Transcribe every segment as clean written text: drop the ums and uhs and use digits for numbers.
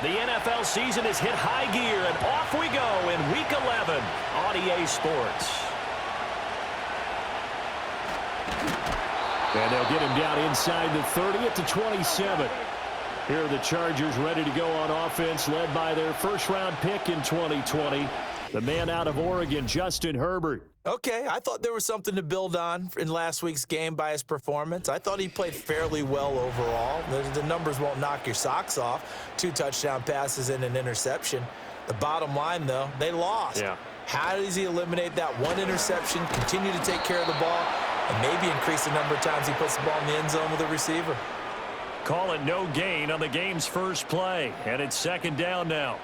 The NFL season has hit high gear, and off we go in Week 11 on EA Sports. And they'll get him down inside the 30 at the 27. Here are the Chargers ready to go on offense, led by their first-round pick in 2020, the man out of Oregon, Justin Herbert. Okay, I thought there was something to build on in last week's game by his performance. I thought he played fairly well overall. The numbers won't knock your socks off. 2 touchdown passes and an interception. The bottom line, though, they lost. Yeah. How does he eliminate that one interception, continue to take care of the ball, and maybe increase the number of times he puts the ball in the end zone with a receiver? Call it no gain on the game's first play, and it's second down now.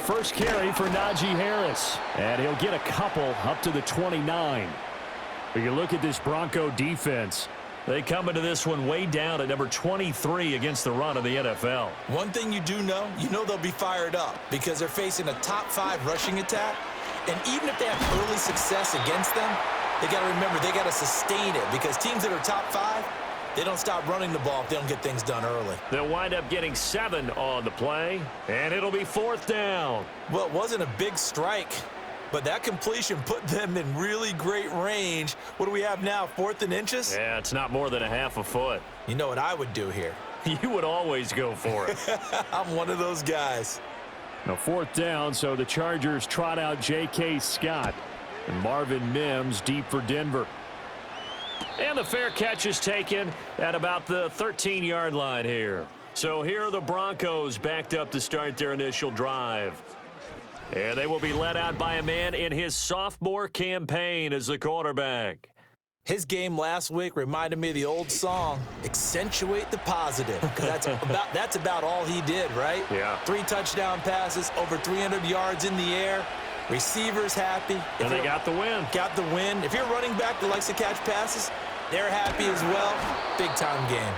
First carry for Najee Harris, and he'll get a couple up to the 29. But you look at this Bronco defense. They come into this one way down at number 23 against the run of the NFL. One thing you do know, they'll be fired up because they're facing a top 5 rushing attack. And even if they have early success against them, they got to remember they got to sustain it because teams that are top 5, they don't stop running the ball if they don't get things done early. They'll wind up getting 7 on the play, and it'll be fourth down. Well, it wasn't a big strike, but that completion put them in really great range. What do we have now, 4th and inches? Yeah, it's not more than a half a foot. You know what I would do here? You would always go for it. I'm one of those guys. Now fourth down, so the Chargers trot out J.K. Scott. And Marvin Mims deep for Denver. And the fair catch is taken at about the 13-yard line here. So here are the Broncos backed up to start their initial drive. And they will be led out by a man in his sophomore campaign as the quarterback. His game last week reminded me of the old song, Accentuate the Positive. Because that's about all he did, right? Yeah. 3 touchdown passes, over 300 yards in the air. Receivers happy. And they got the win. Got the win. If you're a running back that likes to catch passes, they're happy as well. Big-time game.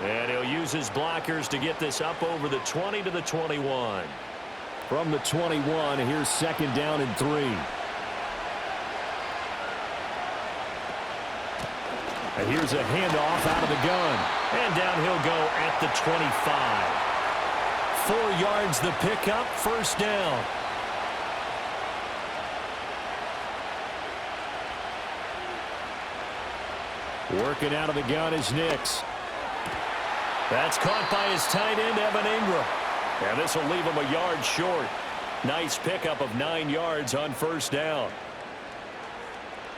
And he'll use his blockers to get this up over the 20 to the 21. From the 21, here's second down and 3. And here's a handoff out of the gun. And down he'll go at the 25. 4 yards the pickup, first down. Working out of the gun is Nix. That's caught by his tight end, Evan Ingram. And this will leave him a yard short. Nice pickup of 9 yards on first down.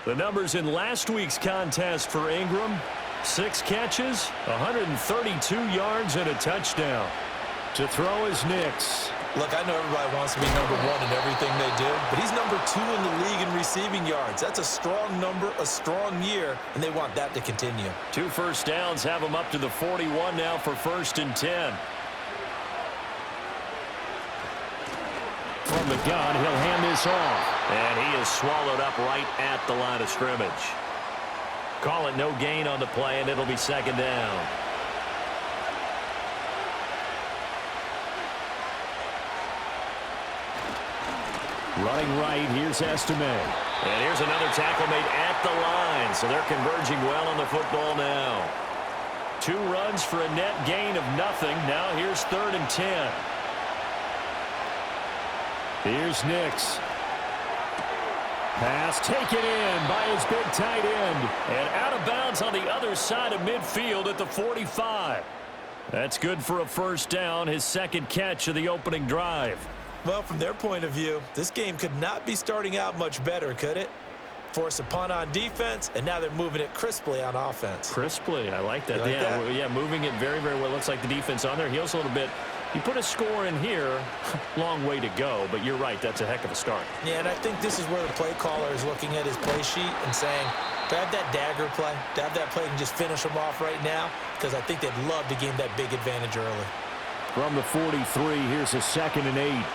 The numbers in last week's contest for Ingram: 6 catches, 132 yards, and a touchdown. To throw is Nix. Look, I know everybody wants to be number 1 in everything they do, but he's number 2 in the league in receiving yards. That's a strong number, a strong year, and they want that to continue. 2 first downs have him up to the 41 now for first and 10. From the gun, he'll hand this off. And he is swallowed up right at the line of scrimmage. Call it no gain on the play, and it'll be second down. Running right, here's Estime. And here's another tackle made at the line, so they're converging well on the football now. 2 runs for a net gain of nothing. Now here's 3rd and 10. Here's Nix. Pass taken in by his big tight end. And out of bounds on the other side of midfield at the 45. That's good for a first down, his second catch of the opening drive. Well, from their point of view, this game could not be starting out much better, could it? Force a punt on defense, and now they're moving it crisply on offense. Crisply, I like that. You like yeah, that? Yeah, moving it very, very well. Looks like the defense on their heels a little bit. You put a score in here, long way to go, but you're right, that's a heck of a start. Yeah, and I think this is where the play caller is looking at his play sheet and saying, to have that dagger play, to have that play and just finish them off right now, because I think they'd love to gain that big advantage early. From the 43, here's a 2nd and 8.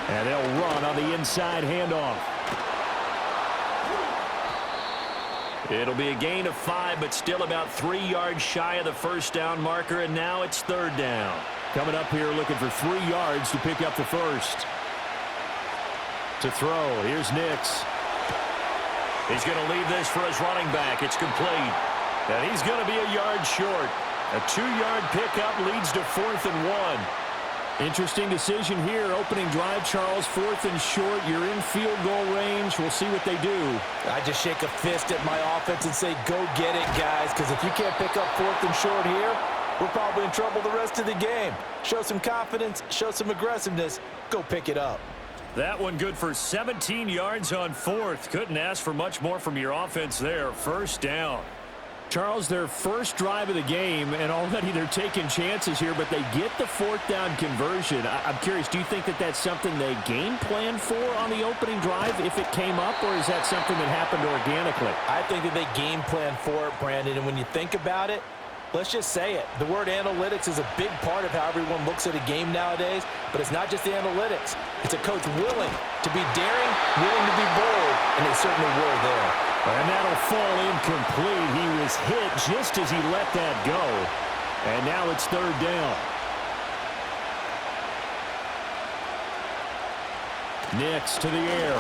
And they'll run on the inside handoff. It'll be a gain of 5, but still about 3 yards shy of the first down marker, and now it's 3rd down. Coming up here looking for 3 yards to pick up the first. To throw, here's Nix. He's going to leave this for his running back. It's complete. And he's going to be a yard short. A 2-yard pickup leads to 4th and 1. Interesting decision here. Opening drive, Charles, 4th and short. You're in field goal range. We'll see what they do. I just shake a fist at my offense and say, go get it, guys, because if you can't pick up 4th and short here, we're probably in trouble the rest of the game. Show some confidence, show some aggressiveness, go pick it up. That one good for 17 yards on 4th. Couldn't ask for much more from your offense there. 1st down. Charles, their first drive of the game, and already they're taking chances here, but they get the 4th down conversion. I'm curious, do you think that that's something they game plan for on the opening drive if it came up, or is that something that happened organically? I think that they game plan for it, Brandon, and when you think about it, let's just say it. The word analytics is a big part of how everyone looks at a game nowadays, but it's not just the analytics. It's a coach willing to be daring, willing to be bold, and they certainly were there. And that'll fall incomplete. He was hit just as he let that go. And now it's 3rd down. Nix to the air.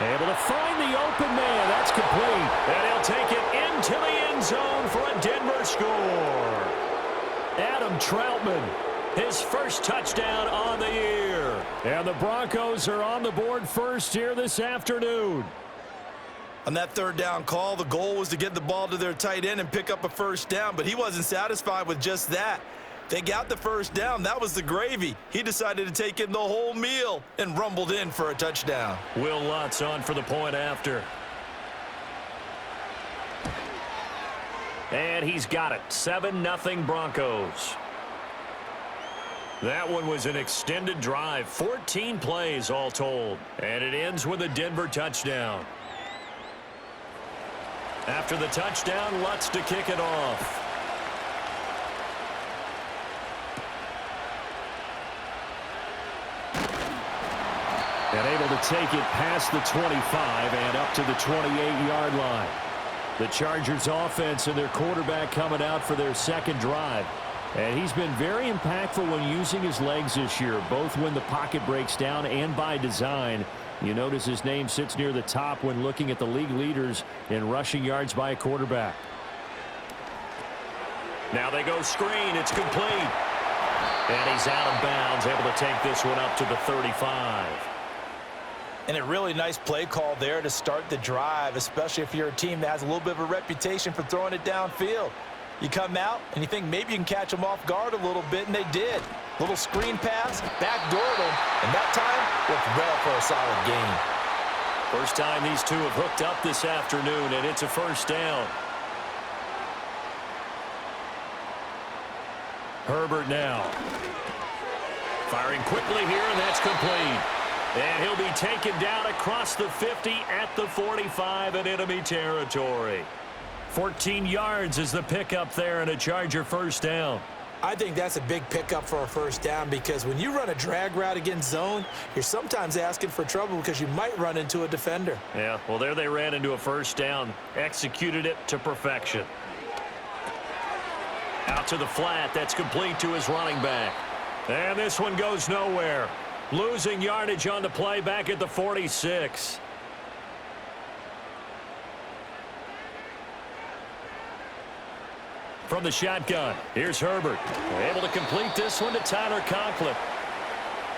Able to find the open man. That's complete. And he'll take it into the end zone for a Denver score. Adam Troutman, his first touchdown on the year. And the Broncos are on the board first here this afternoon. On that 3rd down call, the goal was to get the ball to their tight end and pick up a 1st down, but he wasn't satisfied with just that. They got the 1st down. That was the gravy. He decided to take in the whole meal and rumbled in for a touchdown. Will Lutz on for the point after. And he's got it. 7-0 Broncos. That one was an extended drive. 14 plays all told. And it ends with a Denver touchdown. After the touchdown, Lutz to kick it off. And able to take it past the 25 and up to the 28-yard line. The Chargers offense and their quarterback coming out for their 2nd drive. And he's been very impactful when using his legs this year, both when the pocket breaks down and by design. You notice his name sits near the top when looking at the league leaders in rushing yards by a quarterback. Now they go screen. It's complete. And he's out of bounds, able to take this one up to the 35. And a really nice play call there to start the drive, especially if you're a team that has a little bit of a reputation for throwing it downfield. You come out and you think maybe you can catch them off guard a little bit, and they did. Little screen pass, backdoored them, and that time worked well for a solid gain. First time these two have hooked up this afternoon, and it's a 1st down. Herbert now. Firing quickly here, and that's complete. And he'll be taken down across the 50 at the 45 in enemy territory. 14 yards is the pickup there, and a Charger 1st down. I think that's a big pickup for a 1st down, because when you run a drag route against zone, you're sometimes asking for trouble because you might run into a defender. Yeah, well, there they ran into a 1st down, executed it to perfection. Out to the flat, that's complete to his running back. And this one goes nowhere. Losing yardage on the play back at the 46. From the shotgun, here's Herbert. Able to complete this one to Tyler Conklin.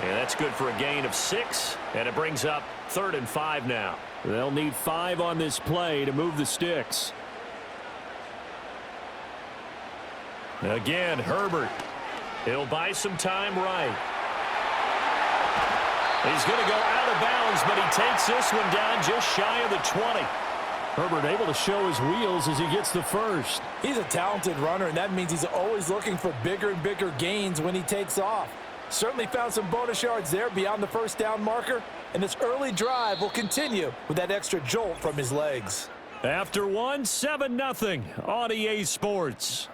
And that's good for a gain of 6, and it brings up 3rd and 5 now. They'll need 5 on this play to move the sticks. Again, Herbert. He'll buy some time right. He's going to go out of bounds, but he takes this one down just shy of the 20. Herbert able to show his wheels as he gets the 1st. He's a talented runner, and that means he's always looking for bigger and bigger gains when he takes off. Certainly found some bonus yards there beyond the 1st down marker, and this early drive will continue with that extra jolt from his legs. After one, 7-0 on EA Sports.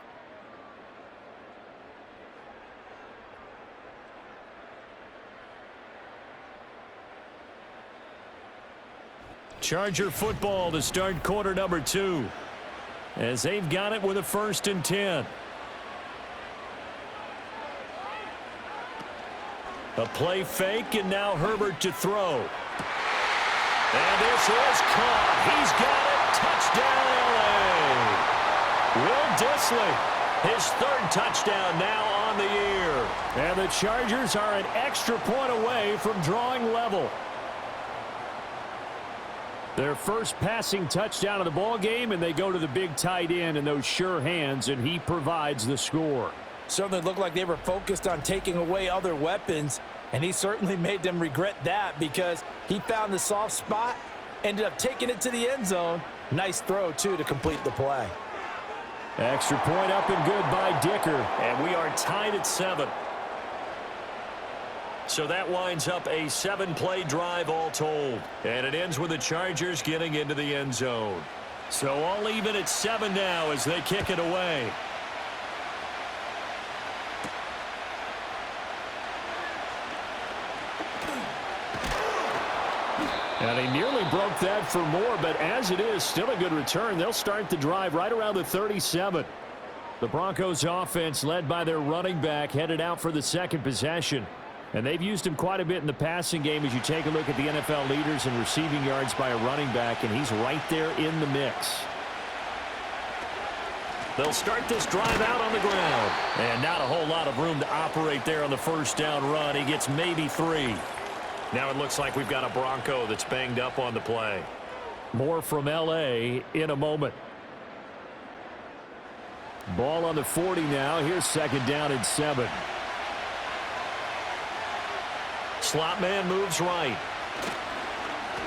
Charger football to start quarter number 2. As they've got it with a 1st and 10. A play fake, and now Herbert to throw. And this is caught. He's got it. Touchdown, LA. Dissly, his third touchdown now on the year. And the Chargers are an extra point away from drawing level. Their first passing touchdown of the ball game, and they go to the big tight end in those sure hands, and he provides the score. Certainly looked like they were focused on taking away other weapons, and he certainly made them regret that because he found the soft spot, ended up taking it to the end zone. Nice throw, too, to complete the play. Extra point up and good by Dicker. And we are tied at 7. So that winds up a 7-play drive all told. And it ends with the Chargers getting into the end zone. So all even at 7 now as they kick it away. And he nearly broke that for more, but as it is, still a good return. They'll start the drive right around the 37. The Broncos offense, led by their running back, headed out for the second possession. And they've used him quite a bit in the passing game as you take a look at the NFL leaders in receiving yards by a running back, and he's right there in the mix. They'll start this drive out on the ground. And not a whole lot of room to operate there on the first down run. He gets maybe 3. Now it looks like we've got a Bronco that's banged up on the play. More from L.A. in a moment. Ball on the 40 now. Here's second down and 7. Slot man moves right.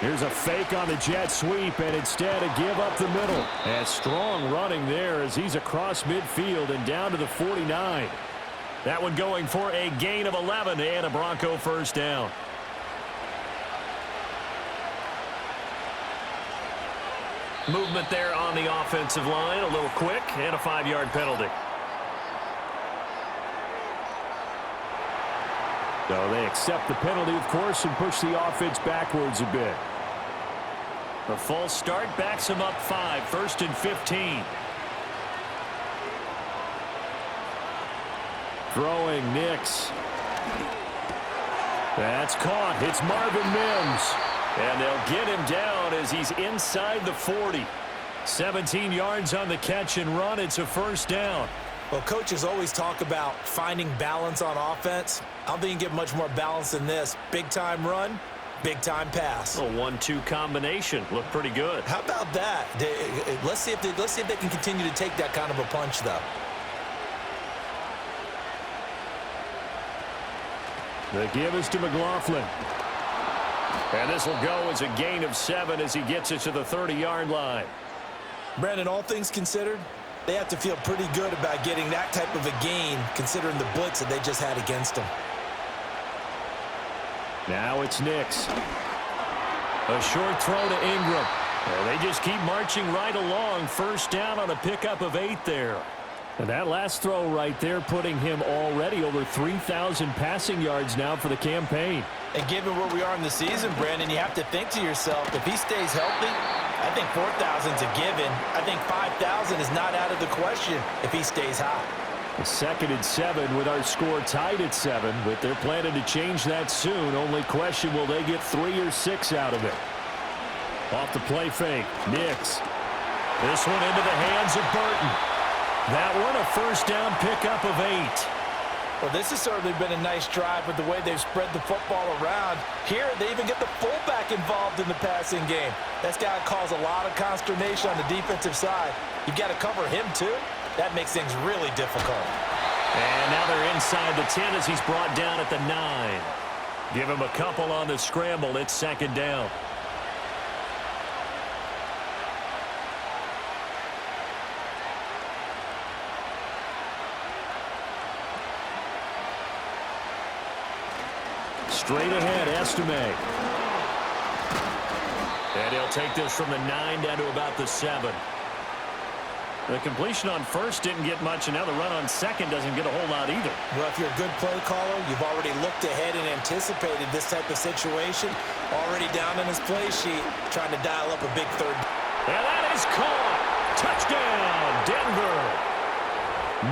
Here's a fake on the jet sweep, and instead a give up the middle. And strong running there as he's across midfield and down to the 49. That one going for a gain of 11 and a Bronco first down. Movement there on the offensive line, a little quick, and a 5-yard penalty. So they accept the penalty, of course, and push the offense backwards a bit. The false start backs him up 5, 1st and 15. Throwing Nix. That's caught. It's Marvin Mims. And they'll get him down as he's inside the 40. 17 yards on the catch and run. It's a first down. Well, coaches always talk about finding balance on offense. I don't think you can get much more balance than this. Big-time run, big-time pass. A 1-2 combination. Looked pretty good. How about that? Let's see if they can continue to take that kind of a punch, though. The give is to McLaughlin. And this will go as a gain of 7 as he gets it to the 30-yard line. Brandon, all things considered, they have to feel pretty good about getting that type of a gain considering the blitz that they just had against them. Now it's Nix. A short throw to Ingram. And they just keep marching right along. First down on a pickup of 8 there. And that last throw right there putting him already over 3,000 passing yards now for the campaign. And given where we are in the season, Brandon, you have to think to yourself, if he stays healthy, I think 4,000's a given. I think 5,000 is not out of the question if he stays hot. A 2nd and 7 with our score tied at 7, but they're planning to change that soon. Only question, will they get 3 or 6 out of it? Off the play fake, Nix. This one into the hands of Burton. That one a first down pickup of 8. Well, this has certainly been a nice drive with the way they've spread the football around. Here, they even get the fullback involved in the passing game. That's got to cause a lot of consternation on the defensive side. You've got to cover him, too. That makes things really difficult. And now they're inside the 10 as he's brought down at the 9. Give him a couple on the scramble. It's second down. Straight ahead, Estime. And he'll take this from the 9 down to about the 7. The completion on first didn't get much, and now the run on second doesn't get a whole lot either. Well, if you're a good play caller, you've already looked ahead and anticipated this type of situation. Already down on his play sheet, trying to dial up a big third. And that is caught. Touchdown, Denver.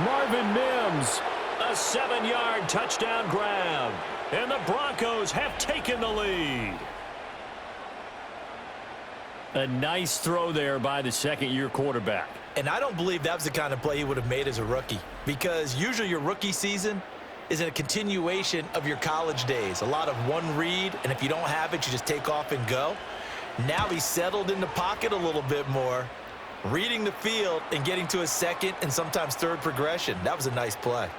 Marvin Mims. A 7-yard touchdown grab. And the Broncos have taken the lead. A nice throw there by the second-year quarterback. And I don't believe that was the kind of play he would have made as a rookie, because usually your rookie season is a continuation of your college days. A lot of one read, and if you don't have it, you just take off and go. Now he's settled in the pocket a little bit more, reading the field and getting to a second and sometimes third progression. That was a nice play.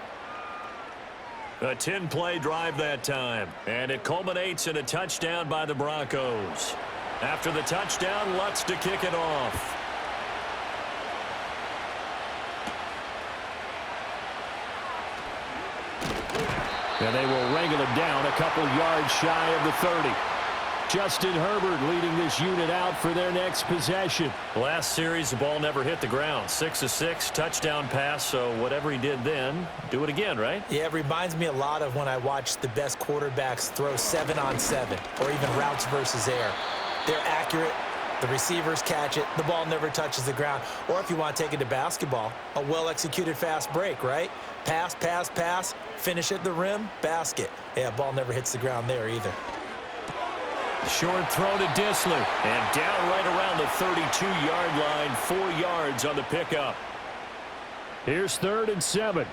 A 10-play drive that time, and it culminates in a touchdown by the Broncos. After the touchdown, Lutz to kick it off. And they will wrangle him down a couple yards shy of the 30. Justin Herbert leading this unit out for their next possession. Last series, the ball never hit the ground. 6 of 6, touchdown pass, so whatever he did then, do it again, right? Yeah, it reminds me a lot of when I watch the best quarterbacks throw 7-on-7 or even routes versus air. They're accurate. The receivers catch it. The ball never touches the ground. Or if you want to take it to basketball, a well-executed fast break, right? Pass, pass, pass, finish at the rim, basket. Yeah, ball never hits the ground there either. Short throw to Disley, and down right around the 32-yard line, 4 yards on the pickup. Here's 3rd and 7.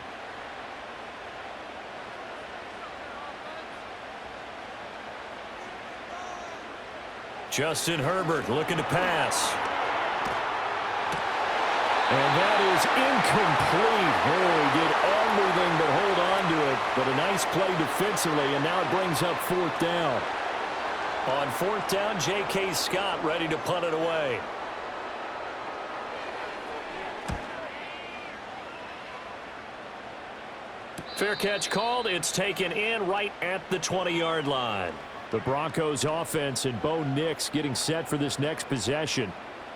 Justin Herbert looking to pass. And that is incomplete. Oh, he did everything but hold on to it. But a nice play defensively, and now it brings up 4th down. On 4th down, J.K. Scott ready to punt it away. Fair catch called. It's taken in right at the 20-yard line. The Broncos offense and Bo Nix getting set for this next possession.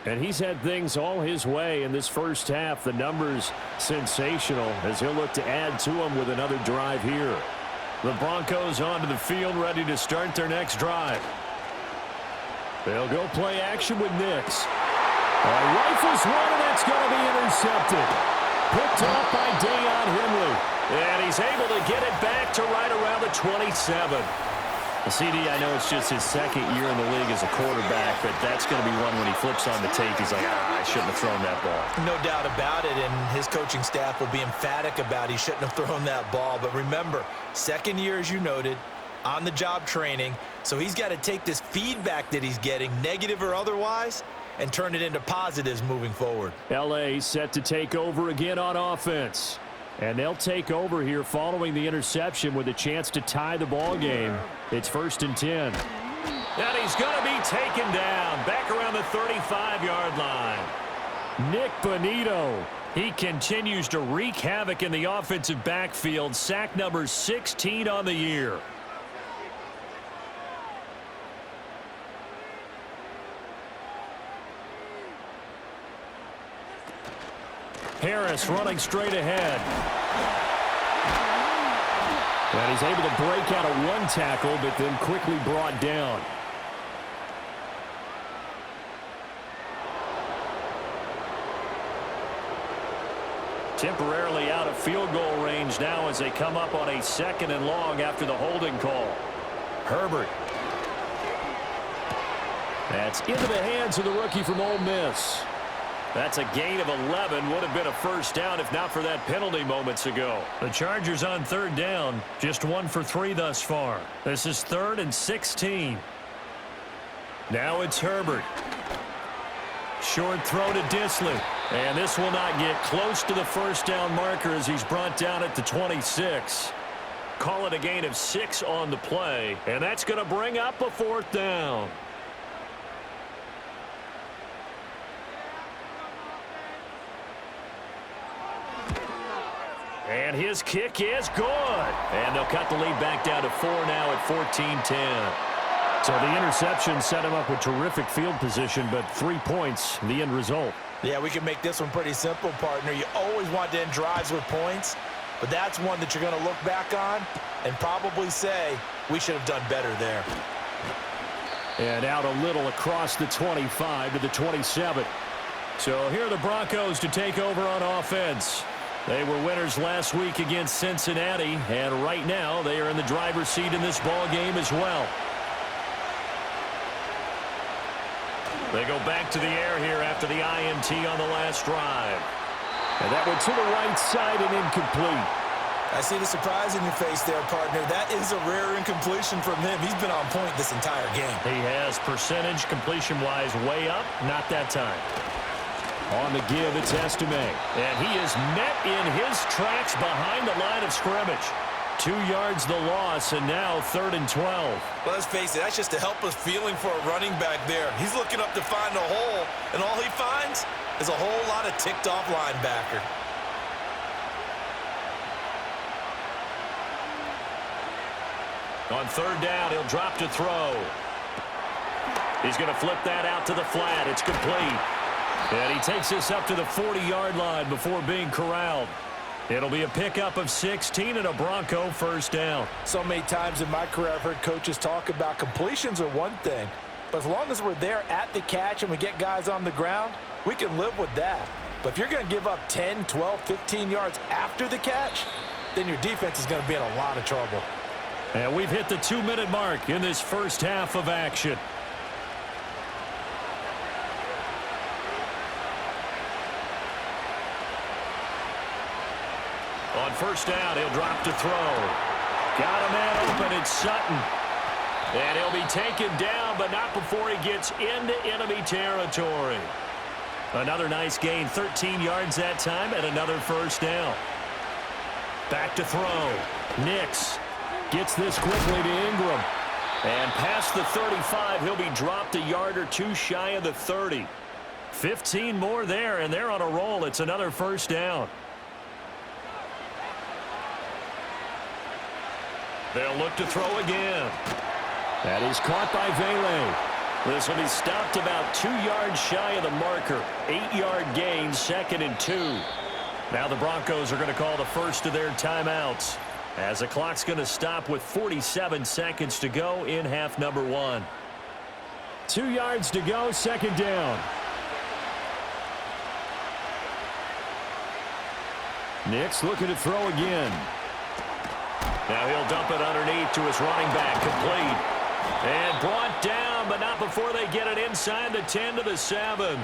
And he's had things all his way in this first half. The numbers sensational as he'll look to add to them with another drive here. The Broncos onto the field ready to start their next drive. They'll go play action with Nix. Rifles one, and that's going to be intercepted. Picked off by Deion Henley. And he's able to get it back to right around the 27. CD, I know it's just his 2nd year in the league as a quarterback, but that's going to be one when he flips on the tape. He's like, I shouldn't have thrown that ball. No doubt about it, and his coaching staff will be emphatic about he shouldn't have thrown that ball. But remember, 2nd year, as you noted, on-the-job training, so he's got to take this feedback that he's getting, negative or otherwise, and turn it into positives moving forward. L.A. set to take over again on offense. And they'll take over here following the interception with a chance to tie the ball game. It's 1st and 10. And he's going to be taken down back around the 35-yard line. Nick Bonito. He continues to wreak havoc in the offensive backfield. Sack number 16 on the year. Harris running straight ahead. And he's able to break out of one tackle, but then quickly brought down. Temporarily out of field goal range now as they come up on a 2nd and long after the holding call. Herbert. That's into the hands of the rookie from Ole Miss. That's a gain of 11. Would have been a 1st down if not for that penalty moments ago. The Chargers on 3rd down. Just 1 for 3 thus far. This is 3rd and 16. Now it's Herbert. Short throw to Disley. And this will not get close to the 1st down marker as he's brought down at the 26. Call it a gain of 6 on the play. And that's going to bring up a 4th down. And his kick is good. And they'll cut the lead back down to 4 now at 14-10. So the interception set him up with terrific field position, but 3 points, the end result. Yeah, we can make this one pretty simple, partner. You always want to end drives with points, but that's one that you're going to look back on and probably say, we should have done better there. And out a little across the 25 to the 27. So here are the Broncos to take over on offense. They were winners last week against Cincinnati, and right now they are in the driver's seat in this ball game as well. They go back to the air here after the INT on the last drive. And that went to the right side and incomplete. I see the surprise in your face there, partner. That is a rare incompletion from him. He's been on point this entire game. He has percentage completion-wise way up. Not that time. On the give, it's Estime. And he is met in his tracks behind the line of scrimmage. 2 yards the loss, and now 3rd and 12. Let's face it, that's just a helpless feeling for a running back there. He's looking up to find a hole, and all he finds is a whole lot of ticked-off linebacker. On 3rd down, he'll drop to throw. He's going to flip that out to the flat. It's complete. And he takes this up to the 40-yard line before being corralled. It'll be a pickup of 16 and a Bronco first down. So many times in my career I've heard coaches talk about completions are one thing, but as long as we're there at the catch and we get guys on the ground, we can live with that. But if you're going to give up 10, 12, 15 yards after the catch, then your defense is going to be in a lot of trouble. And we've hit the 2-minute mark in this first half of action. On 1st down, he'll drop to throw. Got a man open, it's Sutton. And he'll be taken down, but not before he gets into enemy territory. Another nice gain, 13 yards that time, and another first down. Back to throw. Nix gets this quickly to Ingram. And past the 35, he'll be dropped a yard or two shy of the 30. 15 more there, and they're on a roll. It's another first down. They'll look to throw again. That is caught by Vele. This will be stopped about 2 yards shy of the marker. 8-yard gain, 2nd and 2. Now the Broncos are going to call the first of their timeouts, as the clock's going to stop with 47 seconds to go in half number 1. 2 yards to go, 2nd down. Nix looking to throw again. Now he'll dump it underneath to his running back, complete. And brought down, but not before they get it inside the 10 to the 7.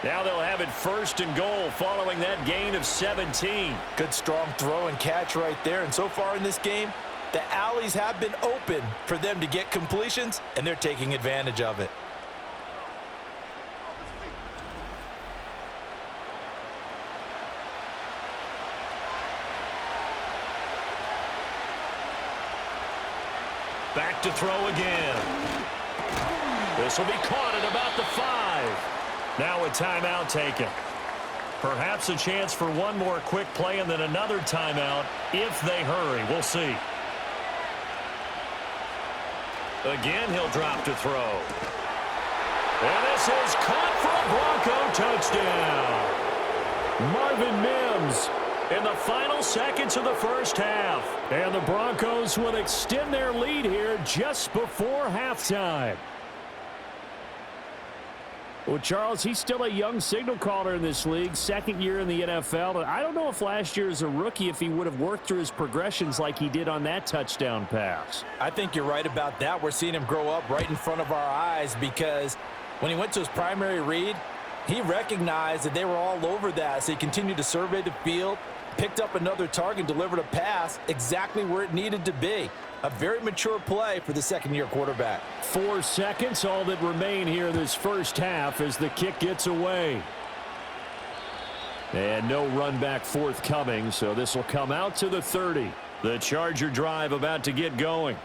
Now they'll have it 1st and goal following that gain of 17. Good strong throw and catch right there. And so far in this game, the alleys have been open for them to get completions, and they're taking advantage of it. Back to throw again. This will be caught at about the 5. Now a timeout taken. Perhaps a chance for one more quick play and then another timeout if they hurry. We'll see. Again, he'll drop to throw. And this is caught for a Bronco touchdown. Marvin Mims in the final seconds of the first half. And the Broncos will extend their lead here just before halftime. Well, Charles, he's still a young signal caller in this league, 2nd year in the NFL. And I don't know if last year as a rookie, if he would have worked through his progressions like he did on that touchdown pass. I think you're right about that. We're seeing him grow up right in front of our eyes, because when he went to his primary read, he recognized that they were all over that. So he continued to survey the field, picked up another target, delivered a pass exactly where it needed to be. A very mature play for the 2nd-year quarterback. 4 seconds, all that remain here in this first half as the kick gets away. And no run back forthcoming, so this will come out to the 30. The Charger drive about to get going.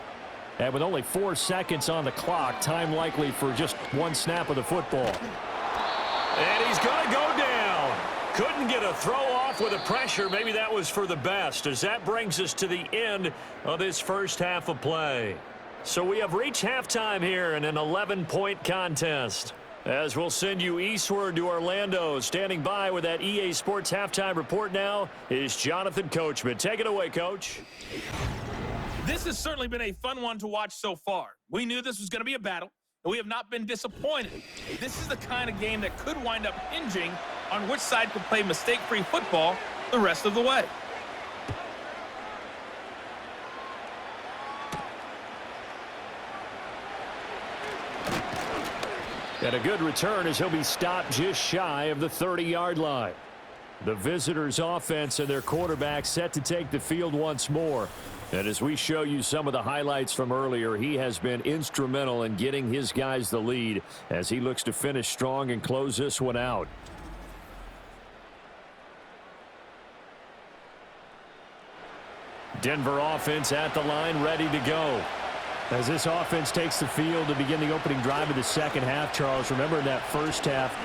And with only 4 seconds on the clock, time likely for just one snap of the football. And he's going to go down. Couldn't get a throw off with the pressure. Maybe that was for the best, as that brings us to the end of this first half of play. So we have reached halftime here in an 11-point contest. As we'll send you eastward to Orlando. Standing by with that EA Sports halftime report now is Jonathan Coachman. Take it away, Coach. This has certainly been a fun one to watch so far. We knew this was going to be a battle, and we have not been disappointed. This is the kind of game that could wind up hinging on which side could play mistake-free football the rest of the way. And a good return as he'll be stopped just shy of the 30-yard line. The visitors' offense and their quarterback set to take the field once more. And as we show you some of the highlights from earlier, he has been instrumental in getting his guys the lead as he looks to finish strong and close this one out. Denver offense at the line, ready to go. As this offense takes the field to begin the opening drive of the second half, Charles, remember in that first half,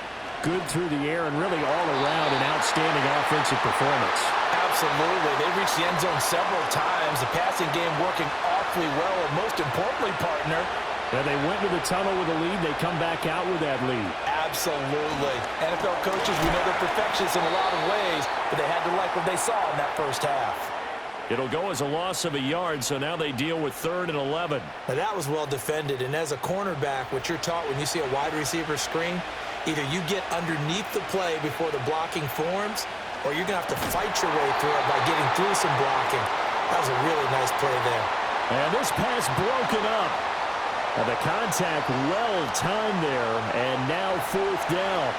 good through the air and really all around an outstanding offensive performance. Absolutely. They reached the end zone several times. The passing game working awfully well, and most importantly, partner, and they went to the tunnel with a lead. They come back out with that lead. Absolutely. NFL coaches, we know they're perfectionists in a lot of ways, but they had to like what they saw in that first half. It'll go as a loss of a yard, so now they deal with 3rd and 11. Now that was well defended, and as a cornerback, what you're taught when you see a wide receiver screen, either you get underneath the play before the blocking forms, or you're going to have to fight your way through it by getting through some blocking. That was a really nice play there. And this pass broken up. And the contact well timed there, and now 4th down.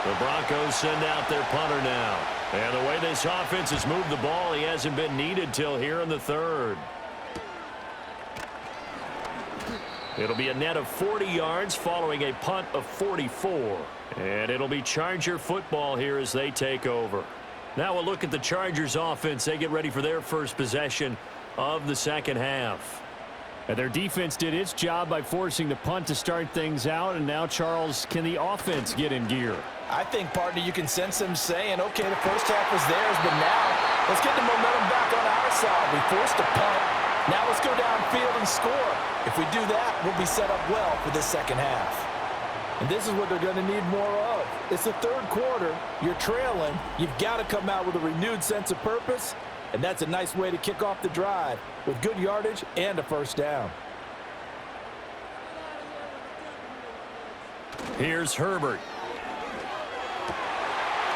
The Broncos send out their punter now. And the way this offense has moved the ball, he hasn't been needed till here in the 3rd. It'll be a net of 40 yards following a punt of 44. And it'll be Charger football here as they take over. Now a look at the Chargers offense. They get ready for their first possession of the second half. And their defense did its job by forcing the punt to start things out. And now, Charles, can the offense get in gear? I think, partner, you can sense them saying, okay, the first half was theirs, but now let's get the momentum back on our side. We forced a punt. Now let's go downfield and score. If we do that, we'll be set up well for this second half. And this is what they're going to need more of. It's the 3rd quarter. You're trailing. You've got to come out with a renewed sense of purpose, and that's a nice way to kick off the drive with good yardage and a first down. Here's Herbert.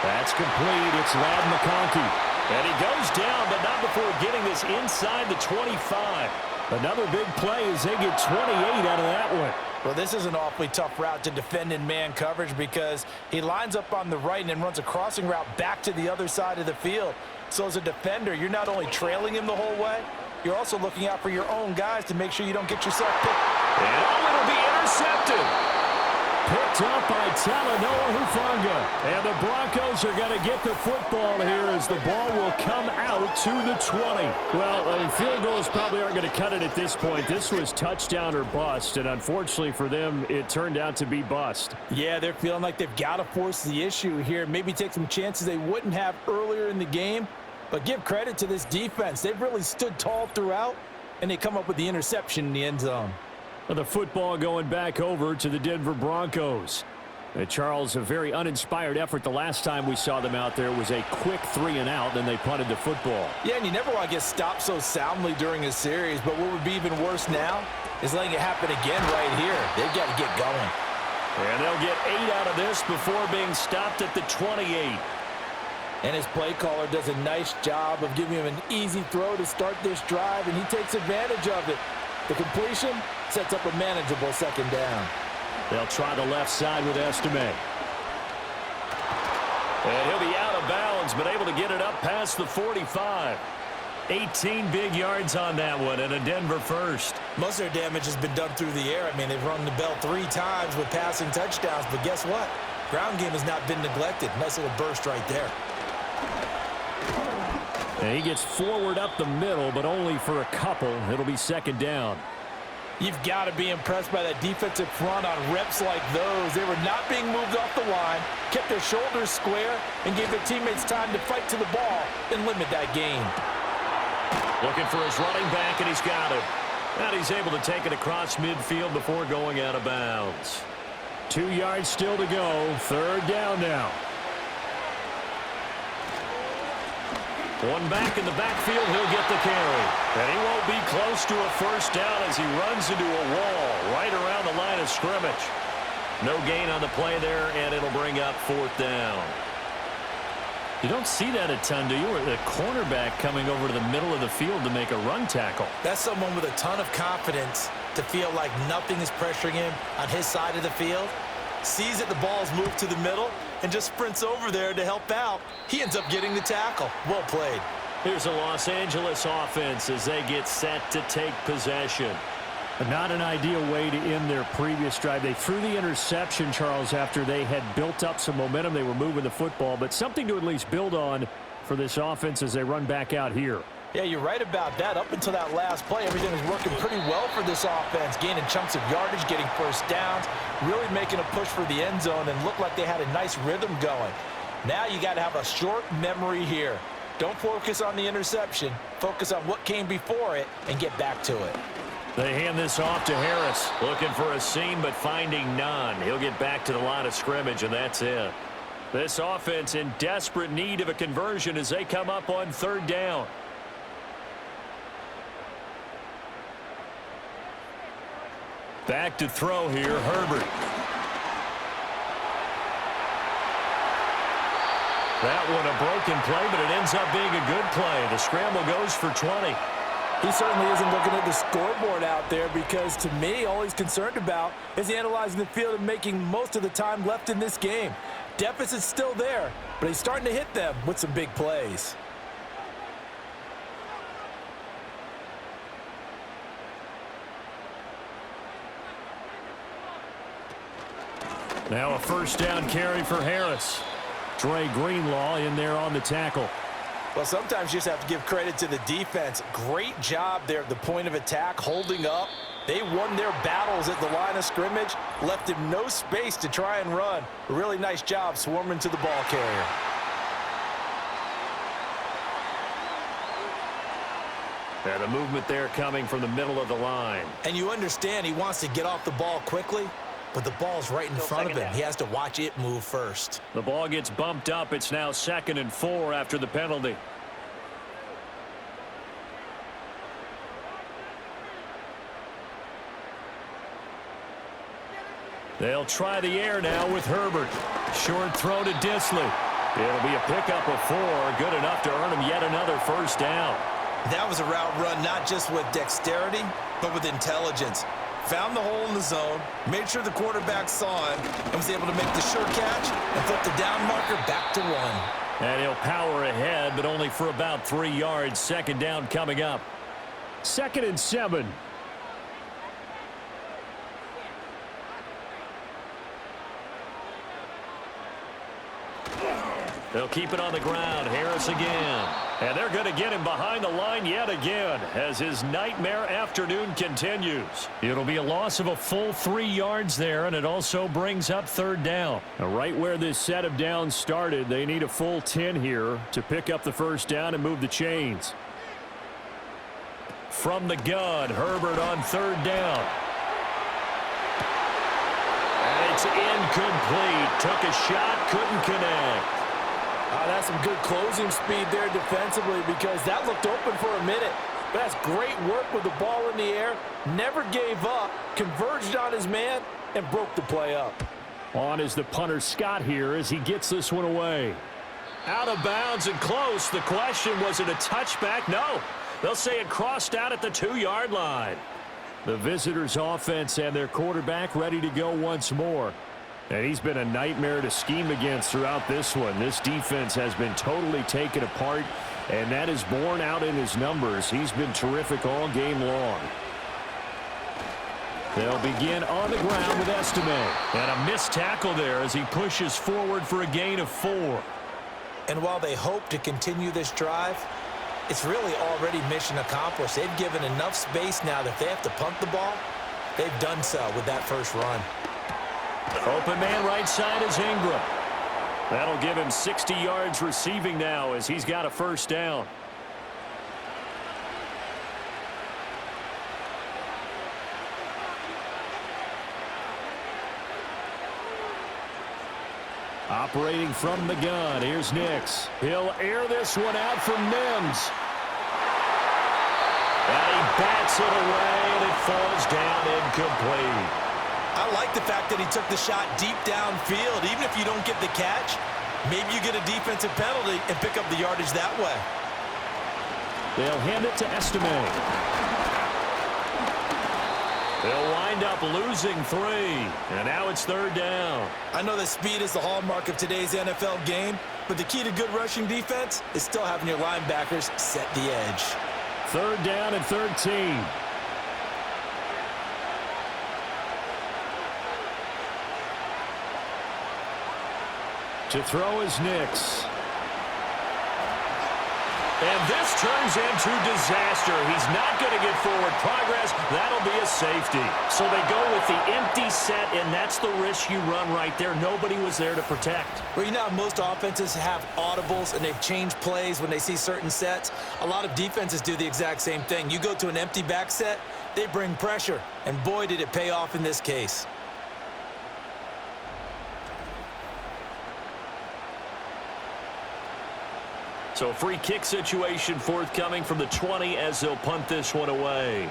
That's complete. It's Ladd McConkey. And he goes down, but not before getting this inside the 25. Another big play as they get 28 out of that one. Well, this is an awfully tough route to defend in man coverage because he lines up on the right and then runs a crossing route back to the other side of the field. So as a defender, you're not only trailing him the whole way, you're also looking out for your own guys to make sure you don't get yourself picked. And it'll be intercepted. Picked up by Talanoa Hufanga. And the Broncos are going to get the football here as the ball will come out to the 20. Well, field goals probably aren't going to cut it at this point. This was touchdown or bust, and unfortunately for them, it turned out to be bust. Yeah, they're feeling like they've got to force the issue here. Maybe take some chances they wouldn't have earlier in the game. But give credit to this defense. They've really stood tall throughout, and they come up with the interception in the end zone. The football going back over to the Denver Broncos. Charles, a very uninspired effort the last time we saw them out there was a quick 3-and-out, then they punted the football. Yeah, and you never want to get stopped so soundly during a series, but what would be even worse now is letting it happen again right here. They've got to get going. And they'll get 8 out of this before being stopped at the 28. And his play caller does a nice job of giving him an easy throw to start this drive, and he takes advantage of it. The completion sets up a manageable second down. They'll try the left side with Estime. And he'll be out of bounds, but able to get it up past the 45. 18 big yards on that one, and a Denver first. Most of their damage has been done through the air. I mean, they've rung the bell 3 times with passing touchdowns, but guess what? Ground game has not been neglected. Nice little burst right there. And he gets forward up the middle, but only for a couple. It'll be second down. You've got to be impressed by that defensive front on reps like those. They were not being moved off the line, kept their shoulders square, and gave their teammates time to fight to the ball and limit that gain. Looking for his running back, and he's got it. And he's able to take it across midfield before going out of bounds. 2 yards still to go. Third down now. One back in the backfield, he'll get the carry. And he won't be close to a first down as he runs into a wall right around the line of scrimmage. No gain on the play there, and it'll bring up fourth down. You don't see that a ton, do you? Or the cornerback coming over to the middle of the field to make a run tackle. That's someone with a ton of confidence to feel like nothing is pressuring him on his side of the field. Sees that the ball's moved to the middle and just sprints over there to help out. He ends up getting the tackle. Well played. Here's a Los Angeles offense as they get set to take possession. Not an ideal way to end their previous drive. They threw the interception, Charles, after they had built up some momentum. They were moving the football, but something to at least build on for this offense as they run back out here. Yeah, you're right about that. Up until that last play, everything was working pretty well for this offense, gaining chunks of yardage, getting first downs, really making a push for the end zone, and looked like they had a nice rhythm going. Now you got to have a short memory here. Don't focus on the interception. Focus on what came before it and get back to it. They hand this off to Harris, looking for a seam but finding none. He'll get back to the line of scrimmage, and that's it. This offense in desperate need of a conversion as they come up on third down. Back to throw here, Herbert. That one a broken play, but it ends up being a good play. The scramble goes for 20. He certainly isn't looking at the scoreboard out there because, to me, all he's concerned about is analyzing the field and making most of the time left in this game. Deficit's still there, but he's starting to hit them with some big plays. Now a first down carry for Harris. Dre Greenlaw in there on the tackle. Well, sometimes you just have to give credit to the defense. Great job there at the point of attack, holding up. They won their battles at the line of scrimmage, left him no space to try and run. A really nice job swarming to the ball carrier. And a movement there coming from the middle of the line. And you understand he wants to get off the ball quickly, but the ball's right in front of him. He has to watch it move first. The ball gets bumped up. It's now 2nd and 4 after the penalty. They'll try the air now with Herbert. Short throw to Disley. It'll be a pickup of 4. Good enough to earn him yet another first down. That was a route run not just with dexterity, but with intelligence. Found the hole in the zone, made sure the quarterback saw him, and was able to make the sure catch and flip the down marker back to 1. And he'll power ahead, but only for about 3 yards. 2nd down coming up. 2nd and 7. They'll keep it on the ground. Harris again. And they're going to get him behind the line yet again as his nightmare afternoon continues. It'll be a loss of a full 3 yards there, and it also brings up 3rd down. Now, right where this set of downs started, they need a full 10 here to pick up the first down and move the chains. From the gun, Herbert on 3rd down. And it's incomplete. Took a shot, couldn't connect. That's some good closing speed there defensively because that looked open for a minute. But that's great work with the ball in the air. Never gave up, converged on his man, and broke the play up. On is the punter Scott here as he gets this one away. Out of bounds and close. The question, was it a touchback? No. They'll say it crossed out at the 2-yard line. The visitors' offense and their quarterback ready to go once more. And he's been a nightmare to scheme against throughout this one. This defense has been totally taken apart, and that is borne out in his numbers. He's been terrific all game long. They'll begin on the ground with Estime. And a missed tackle there as he pushes forward for a gain of 4. And while they hope to continue this drive, it's really already mission accomplished. They've given enough space now that if they have to punt the ball, they've done so with that first run. Open man right side is Ingram. That'll give him 60 yards receiving now as he's got a first down. Operating from the gun, here's Nix. He'll air this one out from Mims. And he bats it away, and it falls down incomplete. I like the fact that he took the shot deep downfield. Even if you don't get the catch, maybe you get a defensive penalty and pick up the yardage that way. They'll hand it to Estime. They'll wind up losing 3, and now it's 3rd down. I know that speed is the hallmark of today's NFL game, but the key to good rushing defense is still having your linebackers set the edge. 3rd down and 13. To throw is Nix. And this turns into disaster. He's not going to get forward progress. That'll be a safety. So they go with the empty set, and that's the risk you run right there. Nobody was there to protect. Well, you know how most offenses have audibles and they've changed plays when they see certain sets? A lot of defenses do the exact same thing. You go to an empty back set, they bring pressure. And boy, did it pay off in this case. So free kick situation forthcoming from the 20 as they'll punt this one away.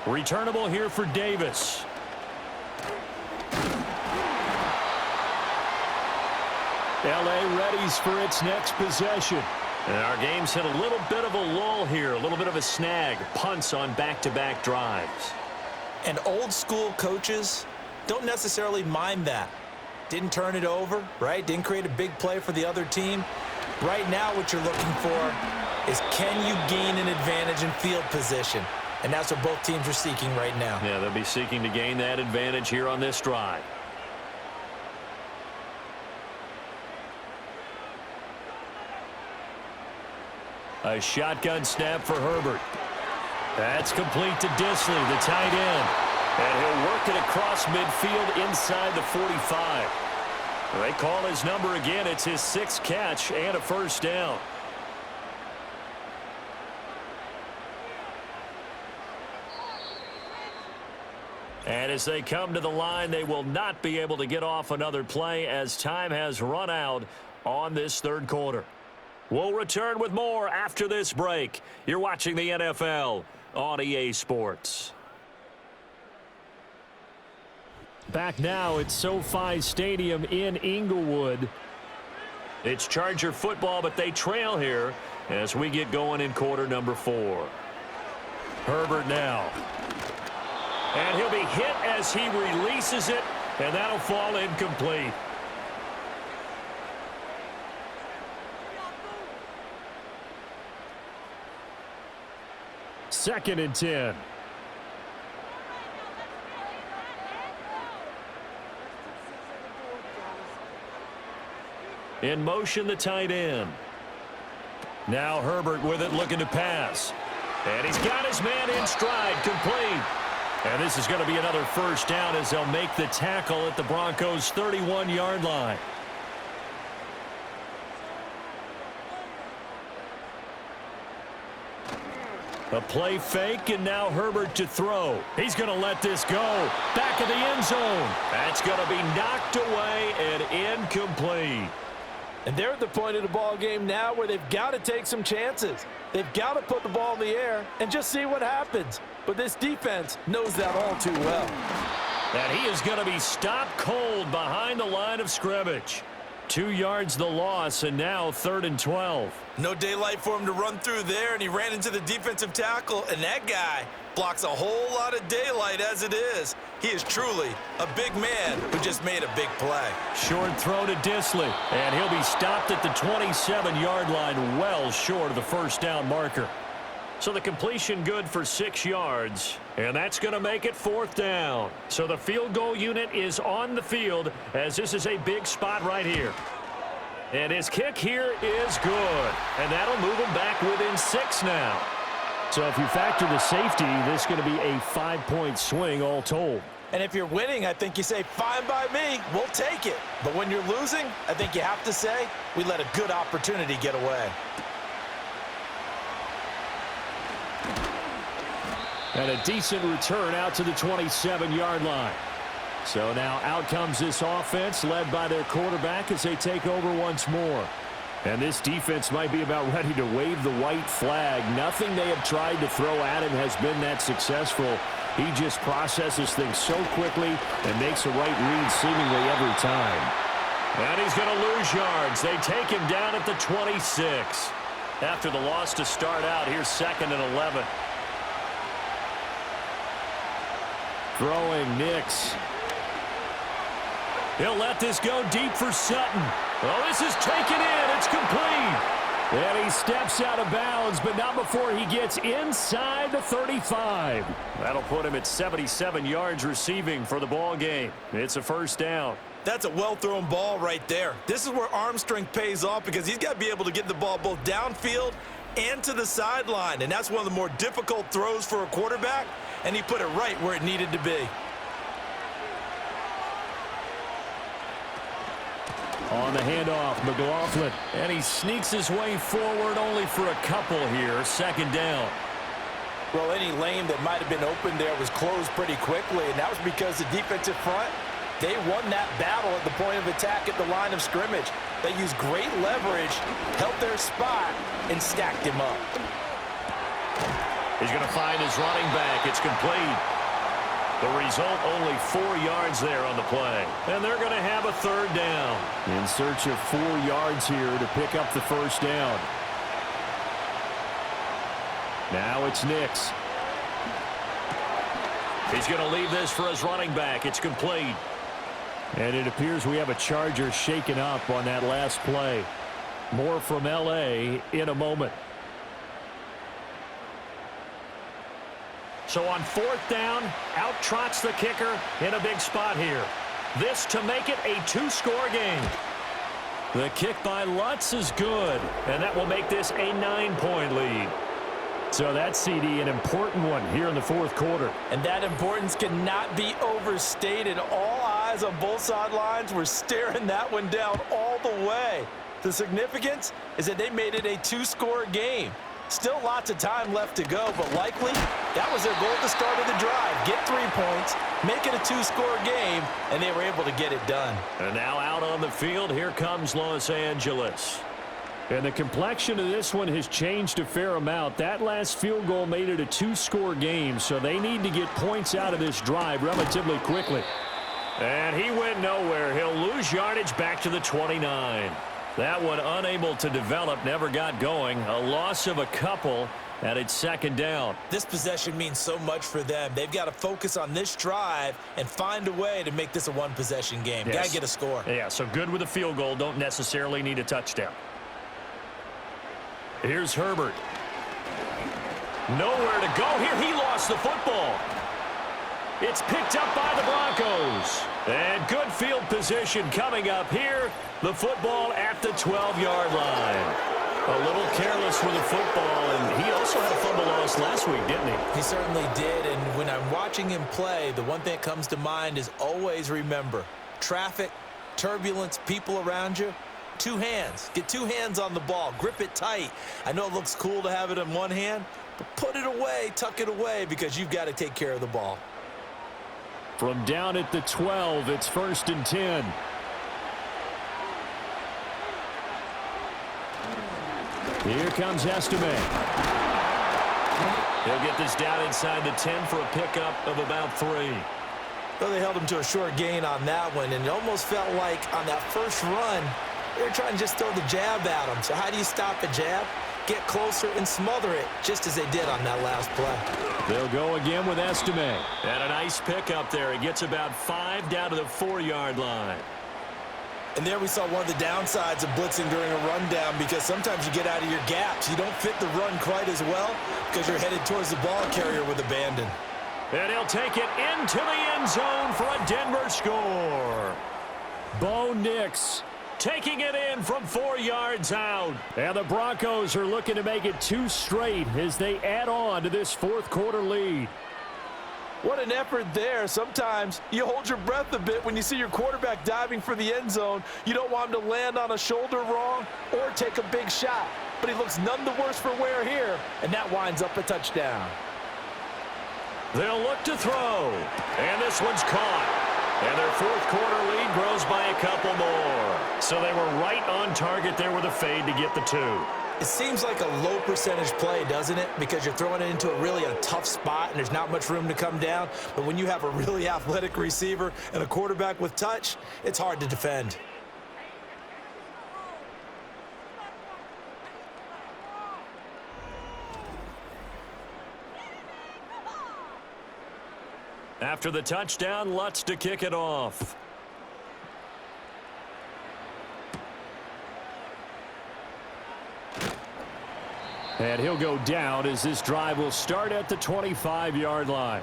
Returnable here for Davis. LA readies for its next possession. And our game's hit a little bit of a lull here, a little bit of a snag. Punts on back-to-back drives. And old school coaches don't necessarily mind that. Didn't turn it over, right? Didn't create a big play for the other team. Right now what you're looking for is, can you gain an advantage in field position? And that's what both teams are seeking right now. Yeah, they'll be seeking to gain that advantage here on this drive. A shotgun snap for Herbert. That's complete to Disley, the tight end. And he'll work it across midfield inside the 45. They call his number again. It's his 6th catch and a 1st down. And as they come to the line, they will not be able to get off another play as time has run out on this 3rd quarter. We'll return with more after this break. You're watching the NFL on EA Sports. Back now at SoFi Stadium in Inglewood. It's Charger football, but they trail here as we get going in quarter number 4. Herbert now. And he'll be hit as he releases it, and that'll fall incomplete. Second and 10. In motion, the tight end. Now Herbert with it, looking to pass. And he's got his man in stride, complete. And this is going to be another 1st down as they'll make the tackle at the Broncos' 31-yard line. A play fake, and now Herbert to throw. He's going to let this go. Back of the end zone. That's going to be knocked away and incomplete. And they're at the point of the ball game now where they've got to take some chances. They've got to put the ball in the air and just see what happens. But this defense knows that all too well. And he is going to be stopped cold behind the line of scrimmage. 2 yards the loss, and now 3rd and 12. No daylight for him to run through there, and he ran into the defensive tackle, and that guy blocks a whole lot of daylight as it is. He is truly a big man who just made a big play. Short throw to Disley, and he'll be stopped at the 27-yard line, well short of the 1st down marker. So the completion good for 6 yards, and that's going to make it 4th down. So the field goal unit is on the field as this is a big spot right here. And his kick here is good, and that'll move him back within 6 now. So if you factor the safety, this is going to be a 5-point swing all told. And if you're winning, I think you say, fine by me, we'll take it. But when you're losing, I think you have to say, we let a good opportunity get away. And a decent return out to the 27-yard line. So now out comes this offense led by their quarterback as they take over once more. And this defense might be about ready to wave the white flag. Nothing they have tried to throw at him has been that successful. He just processes things so quickly and makes a right read seemingly every time. And he's going to lose yards. They take him down at the 26. After the loss to start out, here's 2nd and 11. Throwing Nix. He'll let this go deep for Sutton. Oh, this is taken in. It's complete. And he steps out of bounds, but not before he gets inside the 35. That'll put him at 77 yards receiving for the ball game. It's a first down. That's a well-thrown ball right there. This is where arm strength pays off because he's got to be able to get the ball both downfield and to the sideline. And that's one of the more difficult throws for a quarterback, and he put it right where it needed to be. On the handoff, McLaughlin. And he sneaks his way forward only for a couple here. Second down. Well, any lane that might have been open there was closed pretty quickly, and that was because the defensive front, they won that battle at the point of attack at the line of scrimmage. They used great leverage, held their spot, and stacked him up. He's going to find his running back. It's complete. The result, only 4 yards there on the play. And they're going to have a third down. In search of 4 yards here to pick up the first down. Now it's Nix. He's going to leave this for his running back. It's complete. And it appears we have a Charger shaken up on that last play. More from L.A. in a moment. So on fourth down, out trots the kicker in a big spot here. This to make it a 2-score game. The kick by Lutz is good, and that will make this a 9-point lead. So that's, CD, an important one here in the fourth quarter. And that importance cannot be overstated. All eyes on both sidelines were staring that one down all the way. The significance is that they made it a 2-score game. Still lots of time left to go, but likely that was their goal at the start of the drive. Get 3 points, make it a 2-score game, and they were able to get it done. And now out on the field, here comes Los Angeles. And the complexion of this one has changed a fair amount. That last field goal made it a 2-score game, so they need to get points out of this drive relatively quickly. And he went nowhere. He'll lose yardage back to the 29. That one unable to develop, never got going. A loss of a couple, and it's second down. This possession means so much for them. They've got to focus on this drive and find a way to make this a one-possession game. Yes. Got to get a score. Yeah, so good with a field goal. Don't necessarily need a touchdown. Here's Herbert. Nowhere to go here. He lost the football. It's picked up by the Broncos. And good field position coming up here. The football at the 12-yard line. A little careless with the football, and he also had a fumble loss last week, didn't he? He certainly did, and when I'm watching him play, the one thing that comes to mind is always remember, traffic, turbulence, people around you, 2 hands. Get 2 hands on the ball. Grip it tight. I know it looks cool to have it in one hand, but put it away, tuck it away, because you've got to take care of the ball. From down at the 12, it's 1st and 10. Here comes Estime. He'll get this down inside the 10 for a pickup of about 3. Well, they held him to a short gain on that one, and it almost felt like on that first run, they were trying to just throw the jab at him. So how do you stop a jab? Get closer and smother it, just as they did on that last play. They'll go again with Estime. And a nice pickup there. He gets about 5 down to the 4-yard line. And there we saw one of the downsides of blitzing during a rundown, because sometimes you get out of your gaps. You don't fit the run quite as well because you're headed towards the ball carrier with abandon. And he'll take it into the end zone for a Denver score. Bo Nix taking it in from 4 yards out. And the Broncos are looking to make it 2 straight as they add on to this fourth quarter lead. What an effort there. Sometimes you hold your breath a bit when you see your quarterback diving for the end zone. You don't want him to land on a shoulder wrong or take a big shot. But he looks none the worse for wear here, and that winds up a touchdown. They'll look to throw, and this one's caught. And their fourth quarter lead grows by a couple more. So they were right on target there with a fade to get the 2. It seems like a low percentage play, doesn't it? Because you're throwing it into a tough spot and there's not much room to come down. But when you have a really athletic receiver and a quarterback with touch, it's hard to defend. After the touchdown, Lutz to kick it off. And he'll go down as this drive will start at the 25-yard line.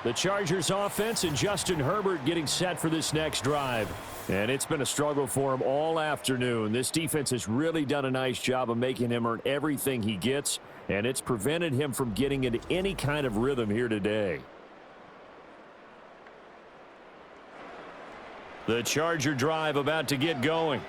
The Chargers offense and Justin Herbert getting set for this next drive. And it's been a struggle for him all afternoon. This defense has really done a nice job of making him earn everything he gets, and it's prevented him from getting into any kind of rhythm here today. The Charger drive about to get going.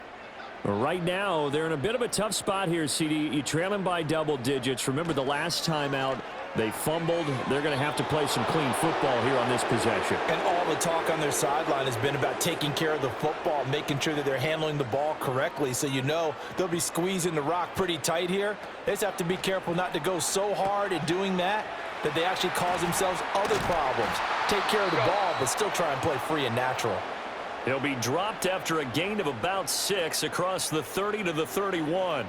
Right now, they're in a bit of a tough spot here, CD. You trail them by double digits. Remember the last time out, they fumbled. They're going to have to play some clean football here on this possession. And all the talk on their sideline has been about taking care of the football, making sure that they're handling the ball correctly. So you know they'll be squeezing the rock pretty tight here. They just have to be careful not to go so hard in doing that they actually cause themselves other problems. Take care of the ball, but still try and play free and natural. He'll be dropped after a gain of about 6 across the 30 to the 31.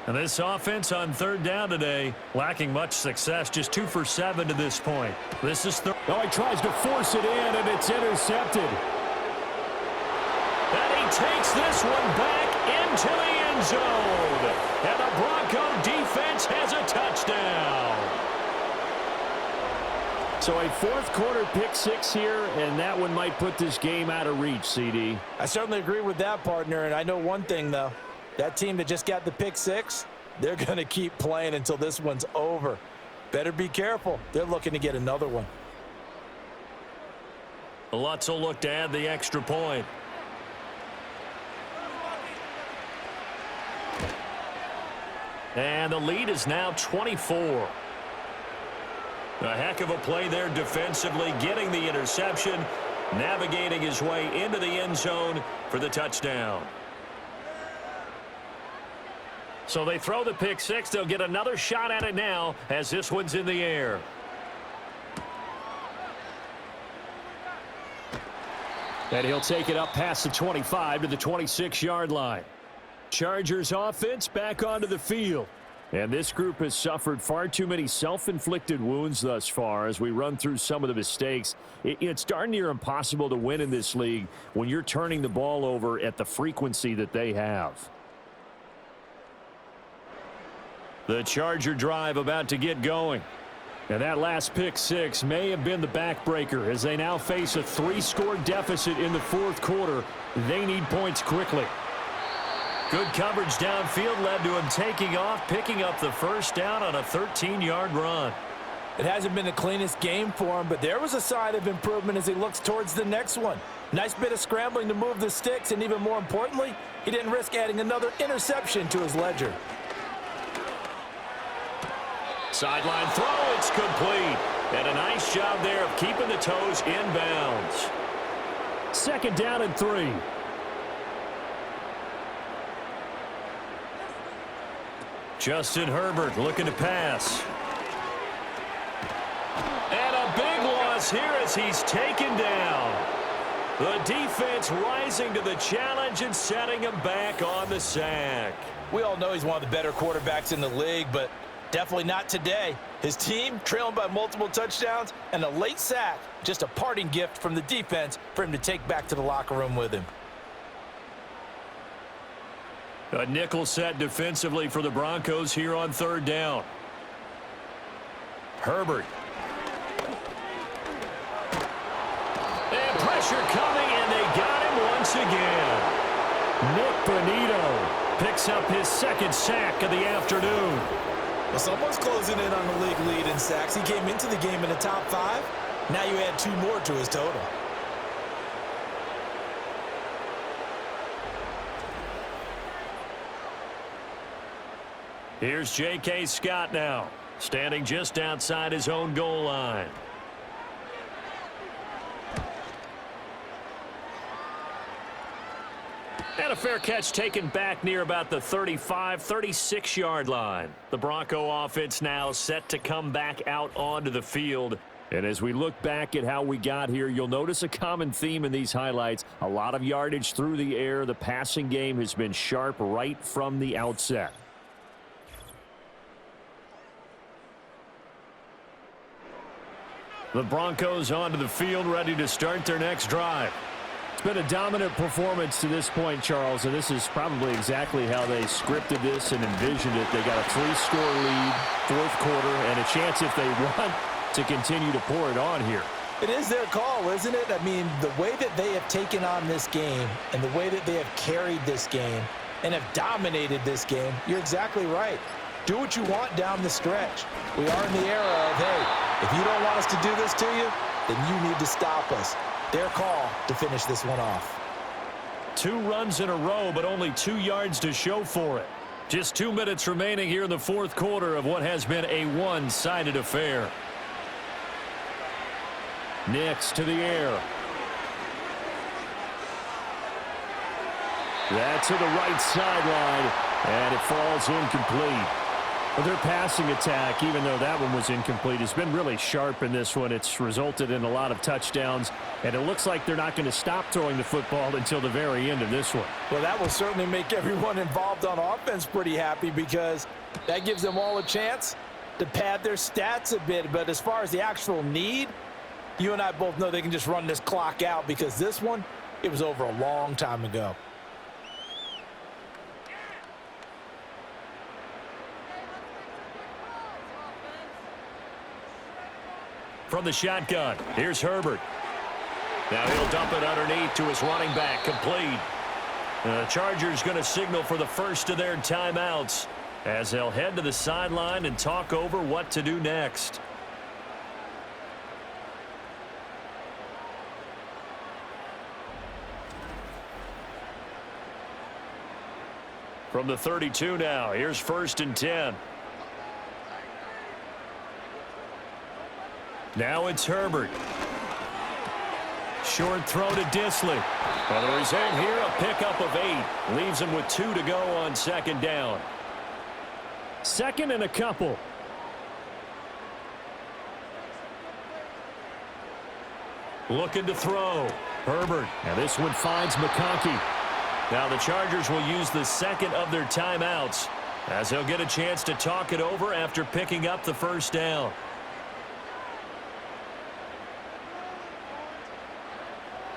And this offense on third down today, lacking much success, just 2 for 7 to this point. This is he tries to force it in, and it's intercepted. And he takes this one back into the end zone. And the Bronco defense has a touchdown. So a fourth quarter pick six here, and that one might put this game out of reach, CD. I certainly agree with that, partner, and I know one thing, though. That team that just got the pick six, they're going to keep playing until this one's over. Better be careful. They're looking to get another one. Lutz will look to add the extra point. And the lead is now 24. A heck of a play there defensively, getting the interception, navigating his way into the end zone for the touchdown. So they throw the pick six. They'll get another shot at it now as this one's in the air. And he'll take it up past the 25 to the 26-yard line. Chargers offense back onto the field. And this group has suffered far too many self-inflicted wounds thus far as we run through some of the mistakes. It's darn near impossible to win in this league when you're turning the ball over at the frequency that they have. The Charger drive about to get going. And that last pick six may have been the backbreaker as they now face a 3-score deficit in the fourth quarter. They need points quickly. Good coverage downfield led to him taking off, picking up the first down on a 13-yard run. It hasn't been the cleanest game for him, but there was a sign of improvement as he looks towards the next one. Nice bit of scrambling to move the sticks, and even more importantly, he didn't risk adding another interception to his ledger. Sideline throw, it's complete. And a nice job there of keeping the toes inbounds. 2nd down and 3. Justin Herbert looking to pass. And a big loss here as he's taken down. The defense rising to the challenge and setting him back on the sack. We all know he's one of the better quarterbacks in the league, but definitely not today. His team trailing by multiple touchdowns and a late sack. Just a parting gift from the defense for him to take back to the locker room with him. A nickel set defensively for the Broncos here on 3rd down. Herbert. And pressure coming, and they got him once again. Nick Bonito picks up his 2nd sack of the afternoon. Well, someone's closing in on the league lead in sacks. He came into the game in the top 5. Now you add 2 more to his total. Here's J.K. Scott now, standing just outside his own goal line. And a fair catch taken back near about the 35, 36-yard line. The Bronco offense now set to come back out onto the field. And as we look back at how we got here, you'll notice a common theme in these highlights. A lot of yardage through the air. The passing game has been sharp right from the outset. The Broncos onto the field, ready to start their next drive. It's been a dominant performance to this point, Charles, and this is probably exactly how they scripted this and envisioned it. They got a 3-score lead, fourth quarter, and a chance if they want to continue to pour it on here. It is their call, isn't it? I mean, the way that they have taken on this game and the way that they have carried this game and have dominated this game, you're exactly right. Do what you want down the stretch. We are in the era of, hey, if you don't want us to do this to you, then you need to stop us. Their call to finish this one off. 2 runs in a row, but only 2 yards to show for it. Just 2 minutes remaining here in the fourth quarter of what has been a one-sided affair. Nix to the air. That's to the right sideline, and it falls incomplete. Well, their passing attack, even though that one was incomplete, has been really sharp in this one. It's resulted in a lot of touchdowns, and it looks like they're not going to stop throwing the football until the very end of this one. Well, that will certainly make everyone involved on offense pretty happy because that gives them all a chance to pad their stats a bit. But as far as the actual need, you and I both know they can just run this clock out because this one, it was over a long time ago. From the shotgun, here's Herbert. Now he'll dump it underneath to his running back, complete. The Chargers going to signal for the first of their timeouts as they'll head to the sideline and talk over what to do next. From the 32 now, here's 1st and 10. Now it's Herbert. Short throw to Disley. Well, the result here, a pickup of 8. Leaves him with 2 to go on 2nd down. 2nd and a couple. Looking to throw. Herbert. Now this one finds McConkey. Now the Chargers will use the 2nd of their timeouts as they'll get a chance to talk it over after picking up the 1st down.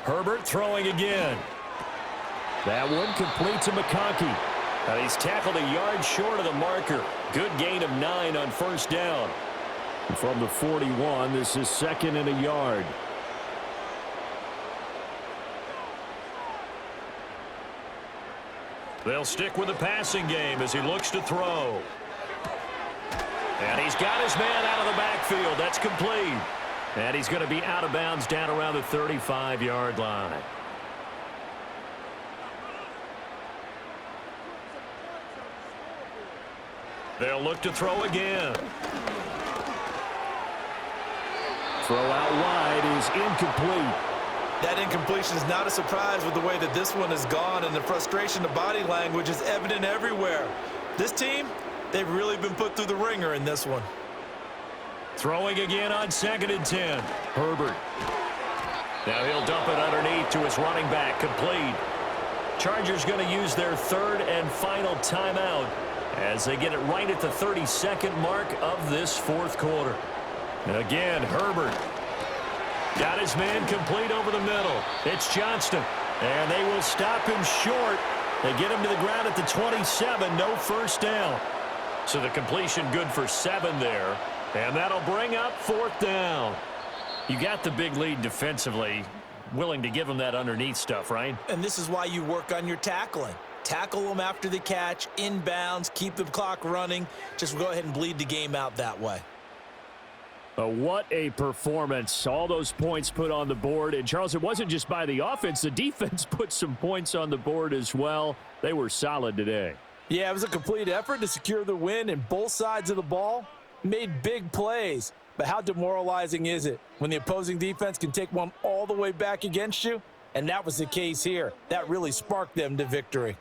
Herbert throwing again. That one complete to McConkey. And he's tackled a yard short of the marker. Good gain of 9 on 1st down. And from the 41, this is 2nd and a yard. They'll stick with the passing game as he looks to throw. And he's got his man out of the backfield. That's complete. And he's going to be out of bounds down around the 35-yard line. They'll look to throw again. Throw out wide is incomplete. That incompletion is not a surprise with the way that this one has gone, and the frustration, the body language is evident everywhere. This team, they've really been put through the ringer in this one. Throwing again on 2nd and 10. Herbert. Now he'll dump it underneath to his running back, complete. Chargers going to use their 3rd and final timeout as they get it right at the 32nd mark of this 4th quarter. And again, Herbert. Got his man complete over the middle. It's Johnston. And they will stop him short. They get him to the ground at the 27. No 1st down. So the completion good for 7 there. And that'll bring up 4th down. You got the big lead defensively. Willing to give them that underneath stuff, right? And this is why you work on your tackling. Tackle them after the catch, inbounds, keep the clock running. Just go ahead and bleed the game out that way. What a performance. All those points put on the board. And, Charles, it wasn't just by the offense. The defense put some points on the board as well. They were solid today. Yeah, it was a complete effort to secure the win, and both sides of the ball made big plays. But how demoralizing is it when the opposing defense can take one all the way back against you? And that was the case here. That really sparked them to victory.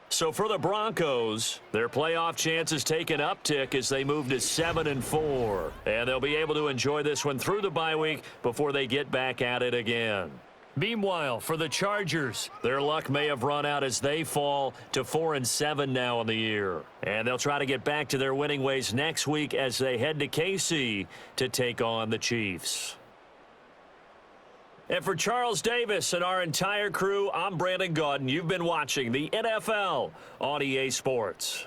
So for the Broncos, their playoff chances take an uptick as they move to 7-4. And they'll be able to enjoy this one through the bye week before they get back at it again. Meanwhile, for the Chargers, their luck may have run out as they fall to 4-7 now in the year. And they'll try to get back to their winning ways next week as they head to KC to take on the Chiefs. And for Charles Davis and our entire crew, I'm Brandon Gaudin. You've been watching the NFL on EA Sports.